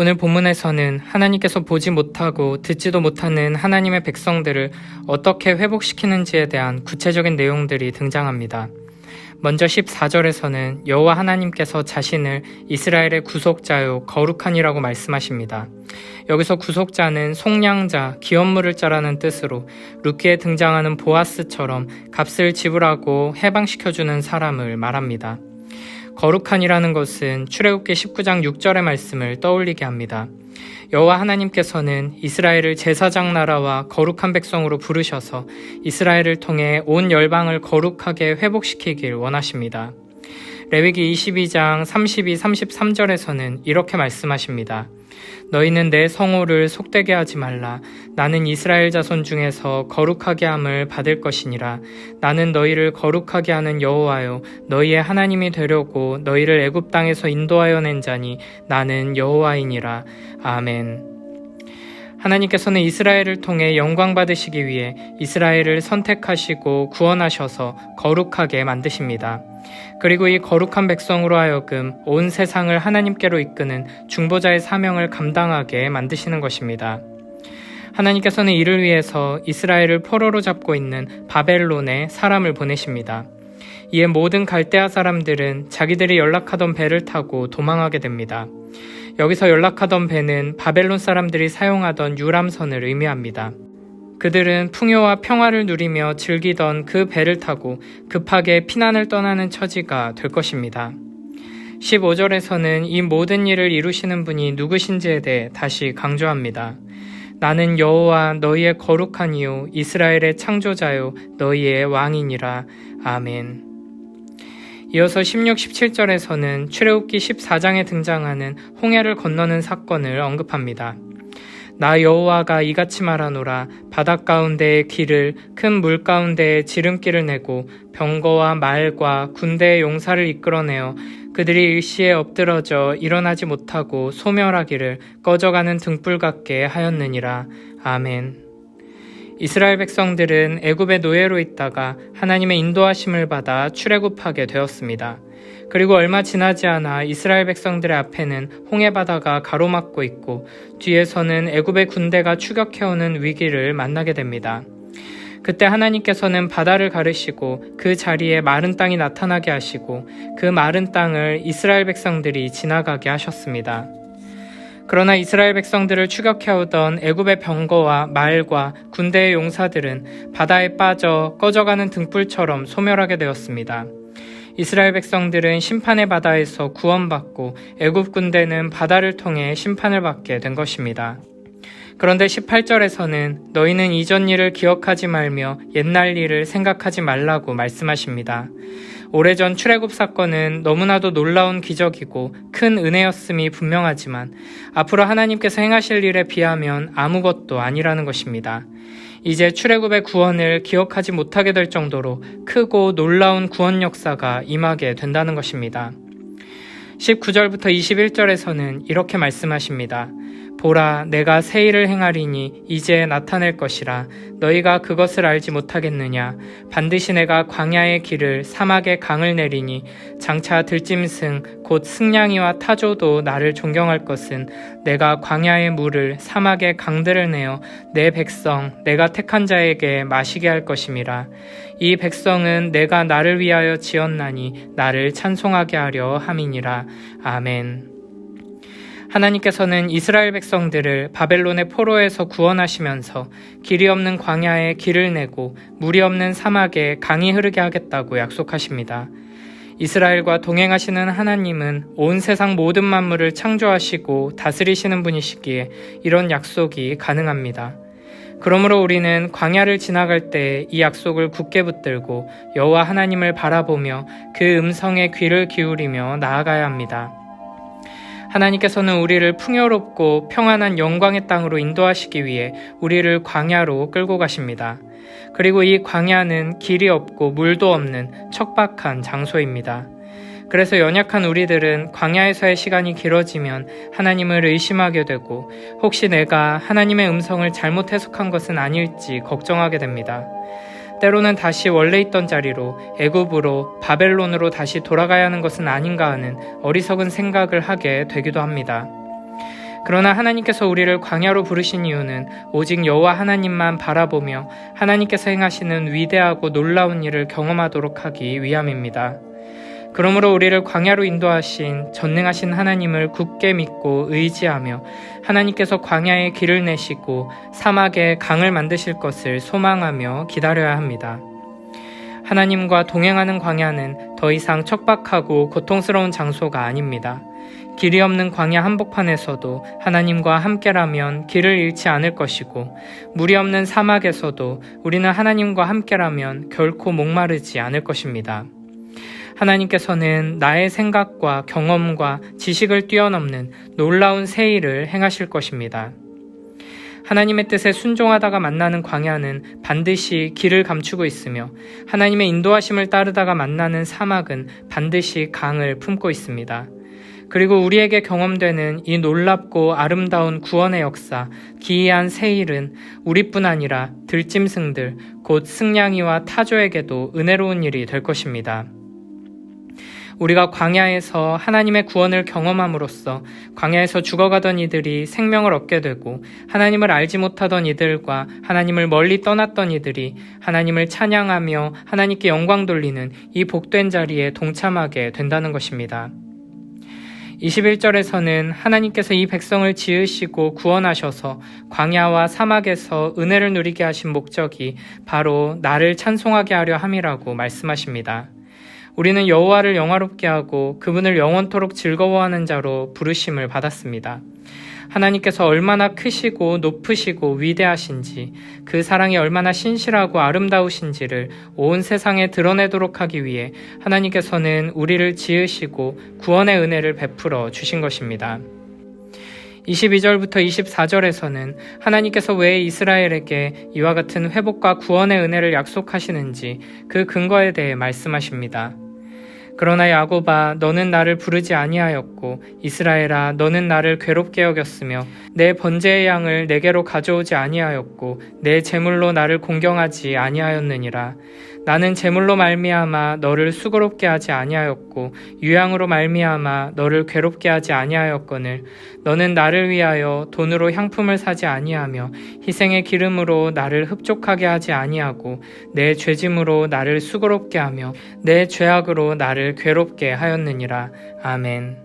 오늘 본문에서는 하나님께서 보지 못하고 듣지도 못하는 하나님의 백성들을 어떻게 회복시키는지에 대한 구체적인 내용들이 등장합니다. 먼저 14절에서는 여호와 하나님께서 자신을 이스라엘의 구속자요 거룩한이라고 말씀하십니다. 여기서 구속자는 속량자, 기업물을 자라는 뜻으로 룻기에 등장하는 보아스처럼 값을 지불하고 해방시켜주는 사람을 말합니다. 거룩한이라는 것은 출애굽기 19장 6절의 말씀을 떠올리게 합니다. 여호와 하나님께서는 이스라엘을 제사장 나라와 거룩한 백성으로 부르셔서 이스라엘을 통해 온 열방을 거룩하게 회복시키길 원하십니다. 레위기 22장 32, 33절에서는 이렇게 말씀하십니다. 너희는 내 성호를 속되게 하지 말라. 나는 이스라엘 자손 중에서 거룩하게 함을 받을 것이니라. 나는 너희를 거룩하게 하는 여호와요 너희의 하나님이 되려고 너희를 애굽 땅에서 인도하여 낸 자니 나는 여호와이니라. 아멘. 하나님께서는 이스라엘을 통해 영광 받으시기 위해 이스라엘을 선택하시고 구원하셔서 거룩하게 만드십니다. 그리고 이 거룩한 백성으로 하여금 온 세상을 하나님께로 이끄는 중보자의 사명을 감당하게 만드시는 것입니다. 하나님께서는 이를 위해서 이스라엘을 포로로 잡고 있는 바벨론에 사람을 보내십니다. 이에 모든 갈대아 사람들은 자기들이 연락하던 배를 타고 도망하게 됩니다. 여기서 연락하던 배는 바벨론 사람들이 사용하던 유람선을 의미합니다. 그들은 풍요와 평화를 누리며 즐기던 그 배를 타고 급하게 피난을 떠나는 처지가 될 것입니다. 15절에서는 이 모든 일을 이루시는 분이 누구신지에 대해 다시 강조합니다. 나는 여호와 너희의 거룩한 이요 이스라엘의 창조자요 너희의 왕이니라. 아멘. 이어서 16, 17절에서는 출애굽기 14장에 등장하는 홍해를 건너는 사건을 언급합니다. 나 여호와가 이같이 말하노라. 바닷 가운데의 길을 큰 물 가운데에 지름길을 내고 병거와 말과 군대의 용사를 이끌어내어 그들이 일시에 엎드러져 일어나지 못하고 소멸하기를 꺼져가는 등불 같게 하였느니라. 아멘. 이스라엘 백성들은 애굽의 노예로 있다가 하나님의 인도하심을 받아 출애굽하게 되었습니다. 그리고 얼마 지나지 않아 이스라엘 백성들의 앞에는 홍해바다가 가로막고 있고 뒤에서는 애굽의 군대가 추격해오는 위기를 만나게 됩니다. 그때 하나님께서는 바다를 가르시고 그 자리에 마른 땅이 나타나게 하시고 그 마른 땅을 이스라엘 백성들이 지나가게 하셨습니다. 그러나 이스라엘 백성들을 추격해오던 애굽의 병거와 말과 군대의 용사들은 바다에 빠져 꺼져가는 등불처럼 소멸하게 되었습니다. 이스라엘 백성들은 심판의 바다에서 구원받고 애굽 군대는 바다를 통해 심판을 받게 된 것입니다. 그런데 18절에서는 너희는 이전 일을 기억하지 말며 옛날 일을 생각하지 말라고 말씀하십니다. 오래전 출애굽 사건은 너무나도 놀라운 기적이고 큰 은혜였음이 분명하지만 앞으로 하나님께서 행하실 일에 비하면 아무것도 아니라는 것입니다. 이제 출애굽의 구원을 기억하지 못하게 될 정도로 크고 놀라운 구원 역사가 임하게 된다는 것입니다. 19절부터 21절에서는 이렇게 말씀하십니다. 보라, 내가 새 일을 행하리니 이제 나타낼 것이라. 너희가 그것을 알지 못하겠느냐. 반드시 내가 광야의 길을 사막의 강을 내리니 장차 들짐승 곧 승냥이와 타조도 나를 존경할 것은 내가 광야의 물을 사막의 강들을 내어 내 백성 내가 택한 자에게 마시게 할 것임이라. 이 백성은 내가 나를 위하여 지었나니 나를 찬송하게 하려 함이니라. 아멘. 하나님께서는 이스라엘 백성들을 바벨론의 포로에서 구원하시면서 길이 없는 광야에 길을 내고 물이 없는 사막에 강이 흐르게 하겠다고 약속하십니다. 이스라엘과 동행하시는 하나님은 온 세상 모든 만물을 창조하시고 다스리시는 분이시기에 이런 약속이 가능합니다. 그러므로 우리는 광야를 지나갈 때 이 약속을 굳게 붙들고 여호와 하나님을 바라보며 그 음성에 귀를 기울이며 나아가야 합니다. 하나님께서는 우리를 풍요롭고 평안한 영광의 땅으로 인도하시기 위해 우리를 광야로 끌고 가십니다. 그리고 이 광야는 길이 없고 물도 없는 척박한 장소입니다. 그래서 연약한 우리들은 광야에서의 시간이 길어지면 하나님을 의심하게 되고 혹시 내가 하나님의 음성을 잘못 해석한 것은 아닐지 걱정하게 됩니다. 때로는 다시 원래 있던 자리로 애굽으로 바벨론으로 다시 돌아가야 하는 것은 아닌가 하는 어리석은 생각을 하게 되기도 합니다. 그러나 하나님께서 우리를 광야로 부르신 이유는 오직 여호와 하나님만 바라보며 하나님께서 행하시는 위대하고 놀라운 일을 경험하도록 하기 위함입니다. 그러므로 우리를 광야로 인도하신 전능하신 하나님을 굳게 믿고 의지하며 하나님께서 광야에 길을 내시고 사막에 강을 만드실 것을 소망하며 기다려야 합니다. 하나님과 동행하는 광야는 더 이상 척박하고 고통스러운 장소가 아닙니다. 길이 없는 광야 한복판에서도 하나님과 함께라면 길을 잃지 않을 것이고, 물이 없는 사막에서도 우리는 하나님과 함께라면 결코 목마르지 않을 것입니다. 하나님께서는 나의 생각과 경험과 지식을 뛰어넘는 놀라운 새 일을 행하실 것입니다. 하나님의 뜻에 순종하다가 만나는 광야는 반드시 길을 감추고 있으며, 하나님의 인도하심을 따르다가 만나는 사막은 반드시 강을 품고 있습니다. 그리고 우리에게 경험되는 이 놀랍고 아름다운 구원의 역사, 기이한 새 일은 우리뿐 아니라 들짐승들, 곧 승냥이와 타조에게도 은혜로운 일이 될 것입니다. 우리가 광야에서 하나님의 구원을 경험함으로써 광야에서 죽어가던 이들이 생명을 얻게 되고, 하나님을 알지 못하던 이들과 하나님을 멀리 떠났던 이들이 하나님을 찬양하며 하나님께 영광 돌리는 이 복된 자리에 동참하게 된다는 것입니다. 21절에서는 하나님께서 이 백성을 지으시고 구원하셔서 광야와 사막에서 은혜를 누리게 하신 목적이 바로 나를 찬송하게 하려 함이라고 말씀하십니다. 우리는 여호와를 영화롭게 하고 그분을 영원토록 즐거워하는 자로 부르심을 받았습니다. 하나님께서 얼마나 크시고 높으시고 위대하신지, 그 사랑이 얼마나 신실하고 아름다우신지를 온 세상에 드러내도록 하기 위해 하나님께서는 우리를 지으시고 구원의 은혜를 베풀어 주신 것입니다. 22절부터 24절에서는 하나님께서 왜 이스라엘에게 이와 같은 회복과 구원의 은혜를 약속하시는지 그 근거에 대해 말씀하십니다. 그러나 야곱아, 너는 나를 부르지 아니하였고 이스라엘아, 너는 나를 괴롭게 여겼으며 내 번제의 양을 내게로 가져오지 아니하였고 내 제물로 나를 공경하지 아니하였느니라. 나는 제물로 말미암아 너를 수고롭게 하지 아니하였고 유향으로 말미암아 너를 괴롭게 하지 아니하였거늘 너는 나를 위하여 돈으로 향품을 사지 아니하며 희생의 기름으로 나를 흡족하게 하지 아니하고 내 죄짐으로 나를 수고롭게 하며 내 죄악으로 나를 괴롭게 하였느니라. 아멘.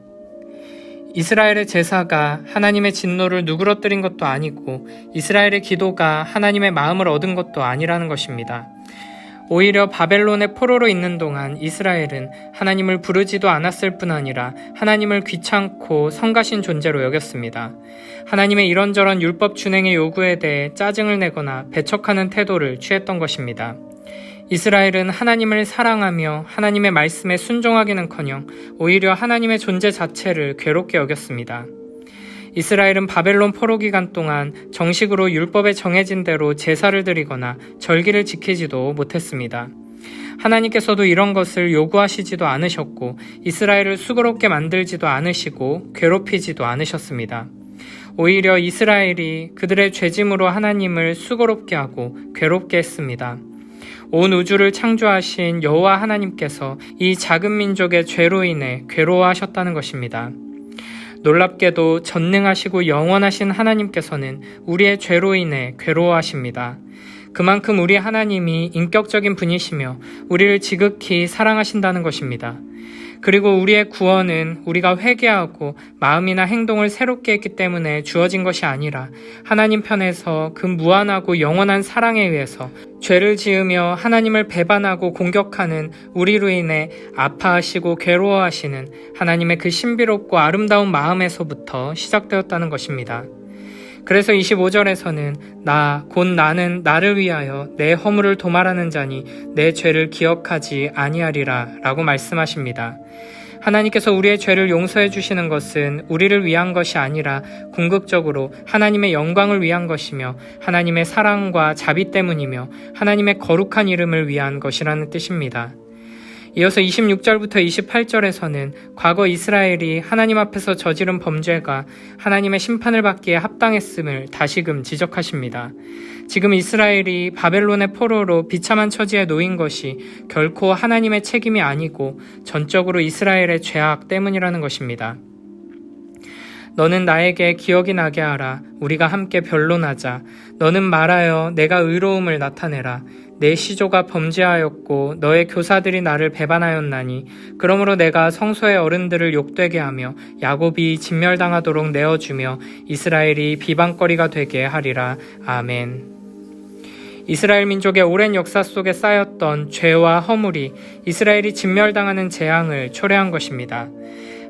이스라엘의 제사가 하나님의 진노를 누그러뜨린 것도 아니고 이스라엘의 기도가 하나님의 마음을 얻은 것도 아니라는 것입니다. 오히려 바벨론의 포로로 있는 동안 이스라엘은 하나님을 부르지도 않았을 뿐 아니라 하나님을 귀찮고 성가신 존재로 여겼습니다. 하나님의 이런저런 율법 준행의 요구에 대해 짜증을 내거나 배척하는 태도를 취했던 것입니다. 이스라엘은 하나님을 사랑하며 하나님의 말씀에 순종하기는커녕 오히려 하나님의 존재 자체를 괴롭게 여겼습니다. 이스라엘은 바벨론 포로 기간 동안 정식으로 율법에 정해진 대로 제사를 드리거나 절기를 지키지도 못했습니다. 하나님께서도 이런 것을 요구하시지도 않으셨고 이스라엘을 수고롭게 만들지도 않으시고 괴롭히지도 않으셨습니다. 오히려 이스라엘이 그들의 죄짐으로 하나님을 수고롭게 하고 괴롭게 했습니다. 온 우주를 창조하신 여호와 하나님께서 이 작은 민족의 죄로 인해 괴로워하셨다는 것입니다. 놀랍게도 전능하시고 영원하신 하나님께서는 우리의 죄로 인해 괴로워하십니다. 그만큼 우리 하나님이 인격적인 분이시며 우리를 지극히 사랑하신다는 것입니다. 그리고 우리의 구원은 우리가 회개하고 마음이나 행동을 새롭게 했기 때문에 주어진 것이 아니라 하나님 편에서 그 무한하고 영원한 사랑에 의해서 죄를 지으며 하나님을 배반하고 공격하는 우리로 인해 아파하시고 괴로워하시는 하나님의 그 신비롭고 아름다운 마음에서부터 시작되었다는 것입니다. 그래서 25절에서는 곧 나는 나를 위하여 내 허물을 도말하는 자니 내 죄를 기억하지 아니하리라 라고 말씀하십니다. 하나님께서 우리의 죄를 용서해 주시는 것은 우리를 위한 것이 아니라 궁극적으로 하나님의 영광을 위한 것이며 하나님의 사랑과 자비 때문이며 하나님의 거룩한 이름을 위한 것이라는 뜻입니다. 이어서 26절부터 28절에서는 과거 이스라엘이 하나님 앞에서 저지른 범죄가 하나님의 심판을 받기에 합당했음을 다시금 지적하십니다. 지금 이스라엘이 바벨론의 포로로 비참한 처지에 놓인 것이 결코 하나님의 책임이 아니고 전적으로 이스라엘의 죄악 때문이라는 것입니다. 너는 나에게 기억이 나게 하라. 우리가 함께 변론하자. 너는 말하여 내가 의로움을 나타내라. 내 시조가 범죄하였고 너의 교사들이 나를 배반하였나니 그러므로 내가 성소의 어른들을 욕되게 하며 야곱이 진멸당하도록 내어주며 이스라엘이 비방거리가 되게 하리라. 아멘. 이스라엘 민족의 오랜 역사 속에 쌓였던 죄와 허물이 이스라엘이 진멸당하는 재앙을 초래한 것입니다.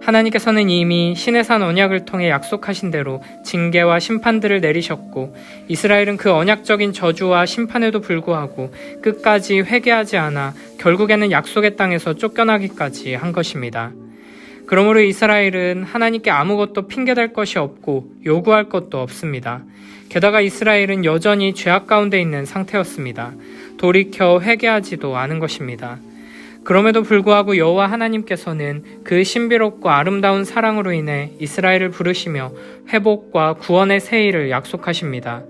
하나님께서는 이미 시내산 언약을 통해 약속하신 대로 징계와 심판들을 내리셨고 이스라엘은 그 언약적인 저주와 심판에도 불구하고 끝까지 회개하지 않아 결국에는 약속의 땅에서 쫓겨나기까지 한 것입니다. 그러므로 이스라엘은 하나님께 아무것도 핑계댈 것이 없고 요구할 것도 없습니다. 게다가 이스라엘은 여전히 죄악 가운데 있는 상태였습니다. 돌이켜 회개하지도 않은 것입니다. 그럼에도 불구하고 여호와 하나님께서는 그 신비롭고 아름다운 사랑으로 인해 이스라엘을 부르시며 회복과 구원의 세일을 약속하십니다.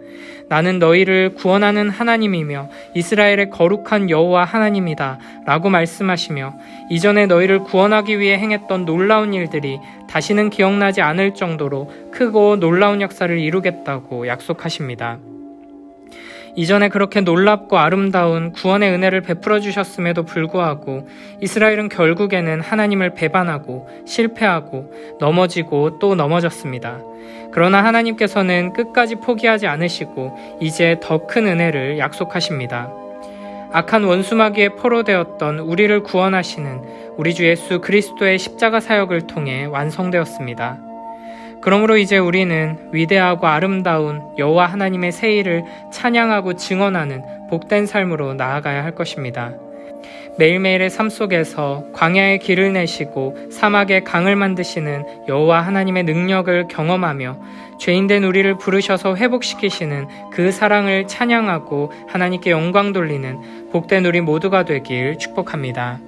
나는 너희를 구원하는 하나님이며 이스라엘의 거룩한 여호와 하나님이다 라고 말씀하시며 이전에 너희를 구원하기 위해 행했던 놀라운 일들이 다시는 기억나지 않을 정도로 크고 놀라운 역사를 이루겠다고 약속하십니다. 이전에 그렇게 놀랍고 아름다운 구원의 은혜를 베풀어 주셨음에도 불구하고 이스라엘은 결국에는 하나님을 배반하고 실패하고 넘어지고 또 넘어졌습니다. 그러나 하나님께서는 끝까지 포기하지 않으시고 이제 더 큰 은혜를 약속하십니다. 악한 원수마귀에 포로되었던 우리를 구원하시는 우리 주 예수 그리스도의 십자가 사역을 통해 완성되었습니다. 그러므로 이제 우리는 위대하고 아름다운 여호와 하나님의 세일을 찬양하고 증언하는 복된 삶으로 나아가야 할 것입니다. 매일매일의 삶 속에서 광야의 길을 내시고 사막의 강을 만드시는 여호와 하나님의 능력을 경험하며 죄인된 우리를 부르셔서 회복시키시는 그 사랑을 찬양하고 하나님께 영광 돌리는 복된 우리 모두가 되길 축복합니다.